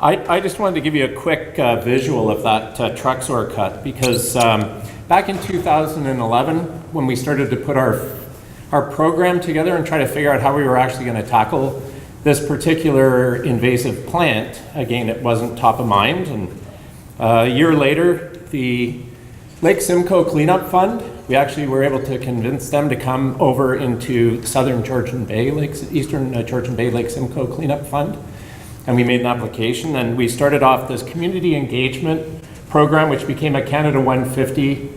I just wanted to give you a quick visual of that Truxor cut, because back in 2011, when we started to put our program together and try to figure out how we were actually going to tackle this particular invasive plant, again, it wasn't top of mind. And a year later, the Lake Simcoe Cleanup Fund, we actually were able to convince them to come over into southern Georgian Bay, eastern Georgian Bay Lake Simcoe Cleanup Fund. And we made an application, and we started off this community engagement program, which became a Canada 150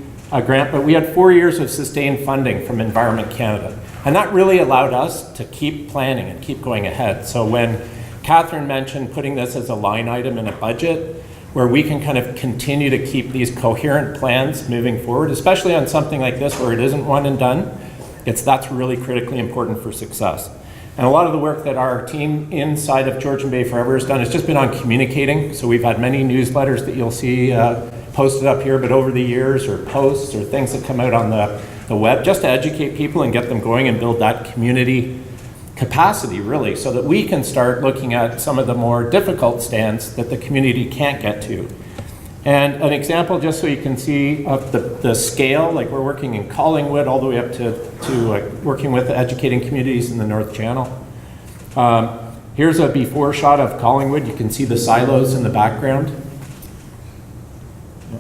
grant, but we had 4 years of sustained funding from Environment Canada. And that really allowed us to keep planning and keep going ahead. So when Catherine mentioned putting this as a line item in a budget, where we can kind of continue to keep these coherent plans moving forward, especially on something like this where it isn't one and done, that's really critically important for success. And a lot of the work that our team inside of Georgian Bay Forever has done has just been on communicating. So we've had many newsletters that you'll see posted up here, but over the years, or posts or things that come out on the web, just to educate people and get them going and build that community capacity, really, so that we can start looking at some of the more difficult stands that the community can't get to. And an example, just so you can see of the scale, like we're working in Collingwood all the way up to working with educating communities in the North Channel. Here's a before shot of Collingwood. You can see the silos in the background.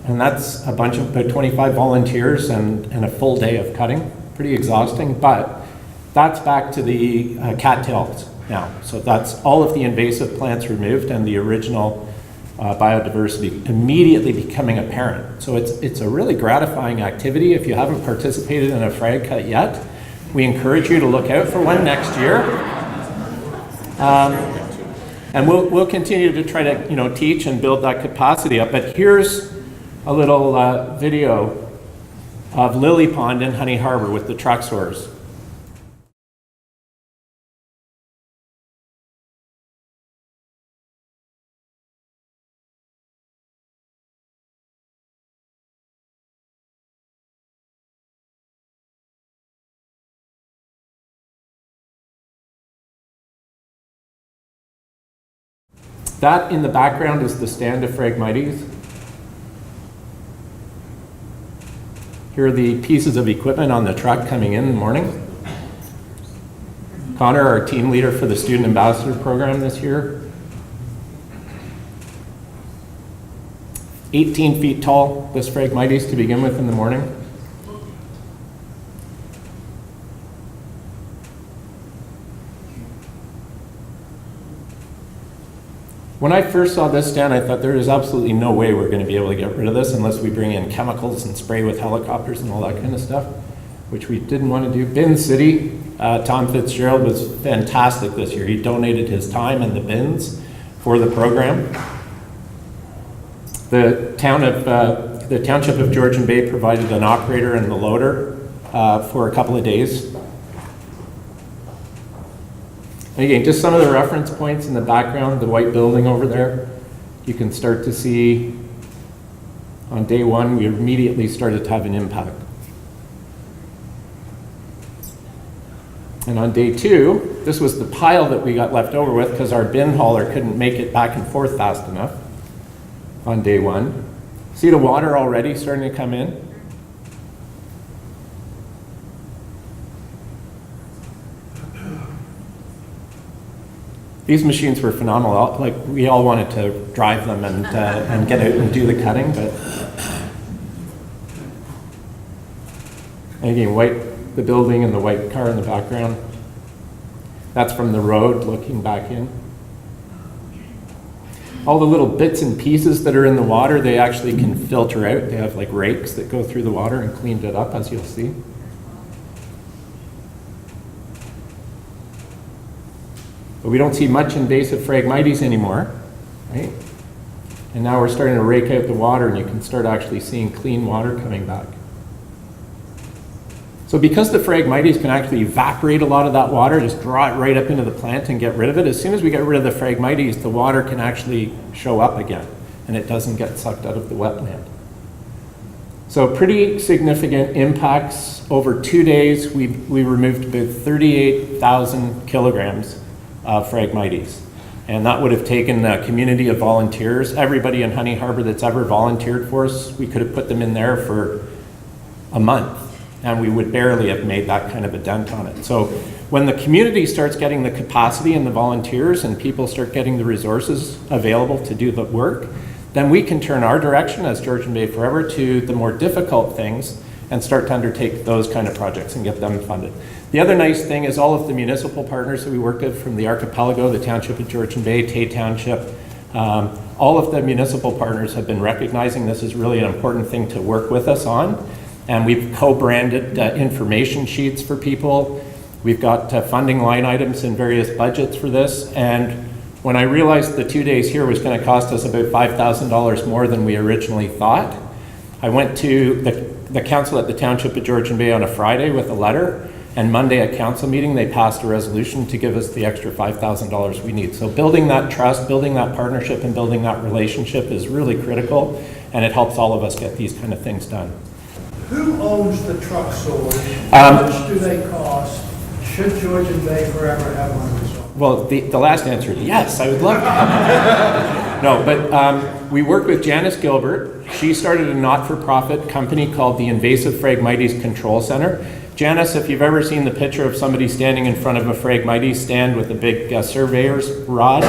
And that's a bunch of about 25 volunteers and a full day of cutting. Pretty exhausting, but that's back to the cattails now. So that's all of the invasive plants removed and the original biodiversity immediately becoming apparent. So it's a really gratifying activity. If you haven't participated in a frag cut yet, we encourage you to look out for one next year. And we'll continue to try to teach and build that capacity up. But here's a little video of Lily Pond in Honey Harbor with the Truxors. That in the background is the stand of Phragmites. Here are the pieces of equipment on the truck coming in the morning. Connor, our team leader for the Student Ambassador Program this year. 18 feet tall, this Phragmites to begin with in the morning. When I first saw this stand, I thought there is absolutely no way we're going to be able to get rid of this unless we bring in chemicals and spray with helicopters and all that kind of stuff, which we didn't want to do. Bin City, Tom Fitzgerald was fantastic this year. He donated his time and the bins for the program. The Township of Georgian Bay provided an operator and the loader for a couple of days. And again, just some of the reference points in the background, the white building over there, you can start to see on day one, we immediately started to have an impact. And on day two, this was the pile that we got left over with because our bin hauler couldn't make it back and forth fast enough on day one. See the water already starting to come in? These machines were phenomenal. Like, we all wanted to drive them and get out and do the cutting, but and again, the building and the white car in the background. That's from the road looking back in. All the little bits and pieces that are in the water, they actually can filter out. They have like rakes that go through the water and cleaned it up, as you'll see. But we don't see much invasive Phragmites anymore, right? And now we're starting to rake out the water, and you can start actually seeing clean water coming back. So because the Phragmites can actually evaporate a lot of that water, just draw it right up into the plant and get rid of it, as soon as we get rid of the Phragmites, the water can actually show up again, and it doesn't get sucked out of the wetland. So pretty significant impacts. Over 2 days, we removed about 38,000 kilograms of Phragmites. And that would have taken a community of volunteers. Everybody in Honey Harbor that's ever volunteered for us, we could have put them in there for a month, and we would barely have made that kind of a dent on it. So when the community starts getting the capacity and the volunteers and people start getting the resources available to do the work, then we can turn our direction as Georgian Bay Forever to the more difficult things and start to undertake those kind of projects and get them funded. The other nice thing is all of the municipal partners that we worked with from the archipelago, the Township of Georgian Bay, Tay Township, all of the municipal partners have been recognizing this is really an important thing to work with us on. And we've co-branded information sheets for people. We've got funding line items in various budgets for this. And when I realized the 2 days here was going to cost us about $5,000 more than we originally thought, I went to the council at the Township of Georgian Bay on a Friday with a letter, and Monday at council meeting they passed a resolution to give us the extra $5,000 we need. So building that trust, building that partnership, and building that relationship is really critical, and it helps all of us get these kind of things done. Who owns the truck storage? How much do they cost? Should Georgian Bay Forever have one of those? Well, the last answer is yes, I would love to. No, but we work with Janice Gilbert. She started a not-for-profit company called the Invasive Phragmites Control Center. Janice, if you've ever seen the picture of somebody standing in front of a Phragmites stand with a big surveyor's rod,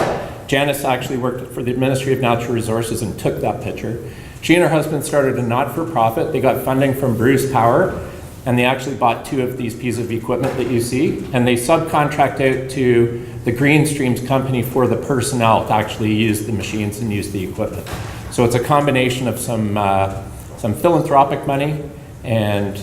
Janice actually worked for the Ministry of Natural Resources and took that picture. She and her husband started a not-for-profit. They got funding from Bruce Power, and they actually bought 2 of these pieces of equipment that you see, and they subcontract out to the Green Streams company for the personnel to actually use the machines and use the equipment. So it's a combination of some philanthropic money and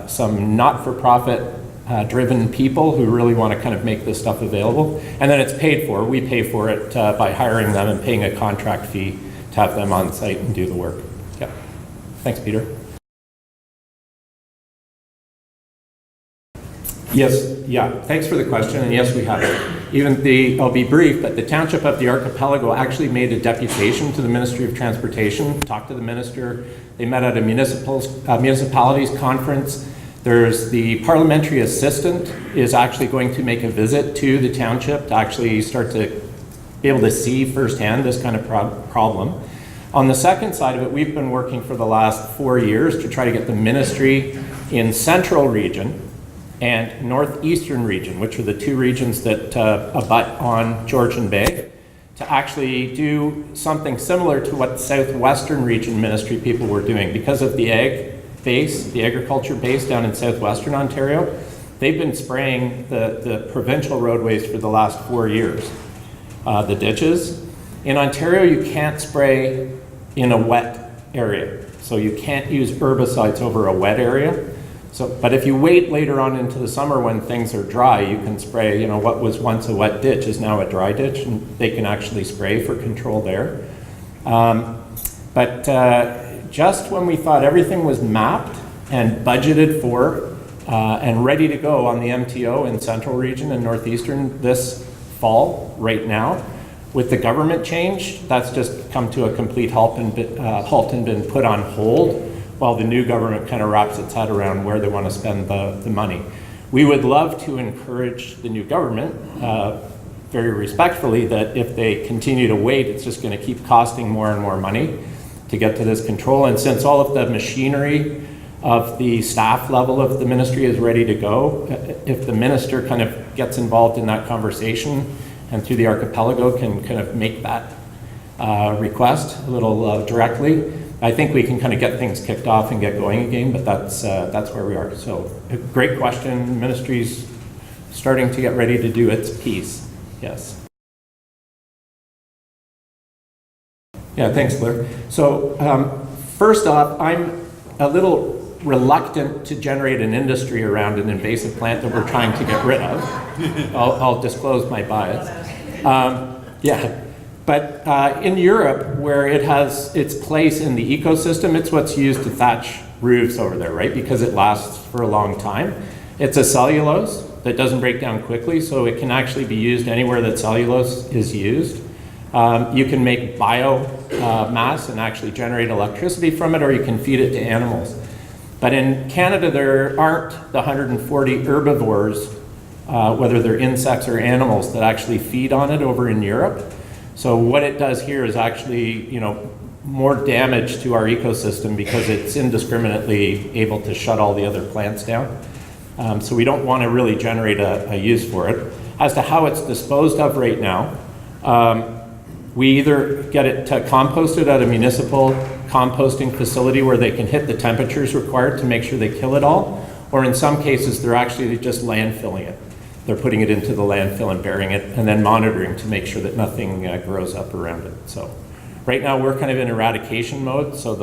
some not-for-profit driven people who really want to kind of make this stuff available. And then it's paid for. We pay for it by hiring them and paying a contract fee to have them on site and do the work. Yeah. Thanks, Peter. Yes, yeah, thanks for the question, and yes, we have it. I'll be brief, but the Township of the Archipelago actually made a deputation to the Ministry of Transportation, talked to the minister. They met at a municipalities conference. There's the parliamentary assistant is actually going to make a visit to the township to actually start to be able to see firsthand this kind of problem. On the second side of it, we've been working for the last 4 years to try to get the ministry in Central Region and Northeastern Region, which are the 2 regions that abut on Georgian Bay, to actually do something similar to what Southwestern Region ministry people were doing. Because of the the agriculture base down in Southwestern Ontario, they've been spraying the provincial roadways for the last 4 years. The ditches. In Ontario, you can't spray in a wet area. So you can't use herbicides over a wet area. But if you wait later on into the summer when things are dry, you can spray, what was once a wet ditch is now a dry ditch, and they can actually spray for control there. But just when we thought everything was mapped and budgeted for and ready to go on the MTO in Central Region and Northeastern this fall, right now, with the government change, that's just come to a complete halt and been put on hold while the new government kind of wraps its head around where they want to spend the money. We would love to encourage the new government, very respectfully, that if they continue to wait, it's just going to keep costing more and more money to get to this control. And since all of the machinery of the staff level of the ministry is ready to go, if the minister kind of gets involved in that conversation and through the archipelago can kind of make that request a little directly, I think we can kind of get things kicked off and get going again, but that's where we are. So a great question. Ministry's starting to get ready to do its piece. Yes. Yeah, thanks, Blair. So first off, I'm a little reluctant to generate an industry around an invasive plant that we're trying to get rid of. I'll disclose my bias. Yeah. But in Europe, where it has its place in the ecosystem, it's what's used to thatch roofs over there, right? Because it lasts for a long time. It's a cellulose that doesn't break down quickly, so it can actually be used anywhere that cellulose is used. You can make biomass and actually generate electricity from it, or you can feed it to animals. But in Canada, there aren't the 140 herbivores whether they're insects or animals that actually feed on it over in Europe. So what it does here is actually, more damage to our ecosystem because it's indiscriminately able to shut all the other plants down. So we don't want to really generate a use for it. As to how it's disposed of right now, we either get it composted at a municipal composting facility where they can hit the temperatures required to make sure they kill it all, or in some cases they're actually just landfilling it. They're putting it into the landfill and burying it and then monitoring to make sure that nothing grows up around it. So right now we're kind of in eradication mode, so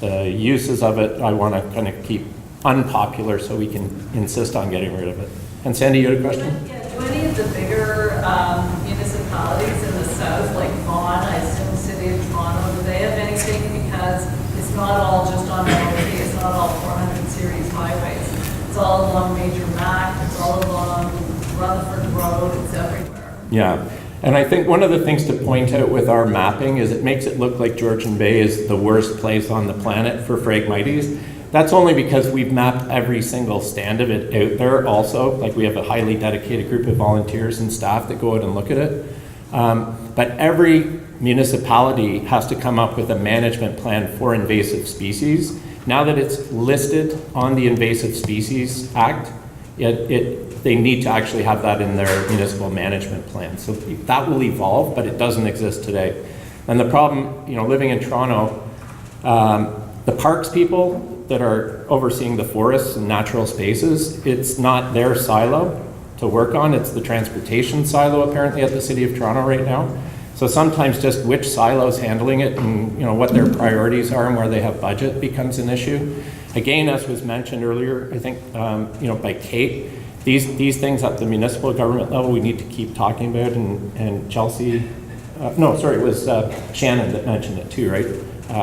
the uses of it I want to kind of keep unpopular so we can insist on getting rid of it. And Sandy, you had a question? Yeah, do any of the bigger municipalities in the south, like Vaughan, I assume City of Toronto, do they have anything? Because it's not all just on LRT, it's not all 400 series highways. It's all along Major Mac, it's all along Rutherford Road, it's everywhere. Yeah, and I think one of the things to point out with our mapping is it makes it look like Georgian Bay is the worst place on the planet for Phragmites. That's only because we've mapped every single stand of it out there also. Like we have a highly dedicated group of volunteers and staff that go out and look at it. But every municipality has to come up with a management plan for invasive species. Now that it's listed on the Invasive Species Act, they need to actually have that in their municipal management plan. So that will evolve, but it doesn't exist today. And the problem, living in Toronto, the parks people that are overseeing the forests and natural spaces, it's not their silo to work on, it's the transportation silo apparently at the City of Toronto right now. So sometimes just which silo's handling it and what their priorities are and where they have budget becomes an issue. Again, as was mentioned earlier, I think by Kate, these things at the municipal government level we need to keep talking about, and Chelsea, it was Shannon that mentioned it too, right?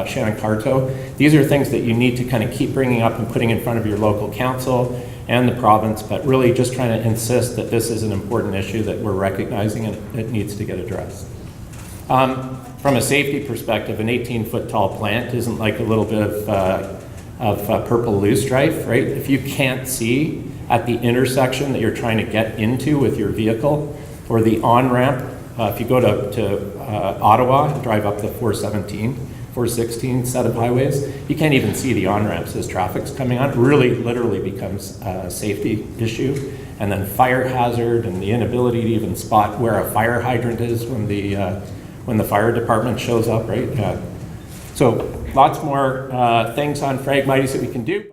Shannon Carto. These are things that you need to kind of keep bringing up and putting in front of your local council and the province, but really just trying to insist that this is an important issue that we're recognizing and it needs to get addressed. From a safety perspective, an 18-foot tall plant isn't like a little bit of purple loosestrife, right? If you can't see at the intersection that you're trying to get into with your vehicle, or the on-ramp, if you go to Ottawa and drive up the 416 set of highways, you can't even see the on-ramps as traffic's coming on. It really literally becomes a safety issue. And then fire hazard and the inability to even spot where a fire hydrant is when the fire department shows up, right? So lots more things on Phragmites that we can do.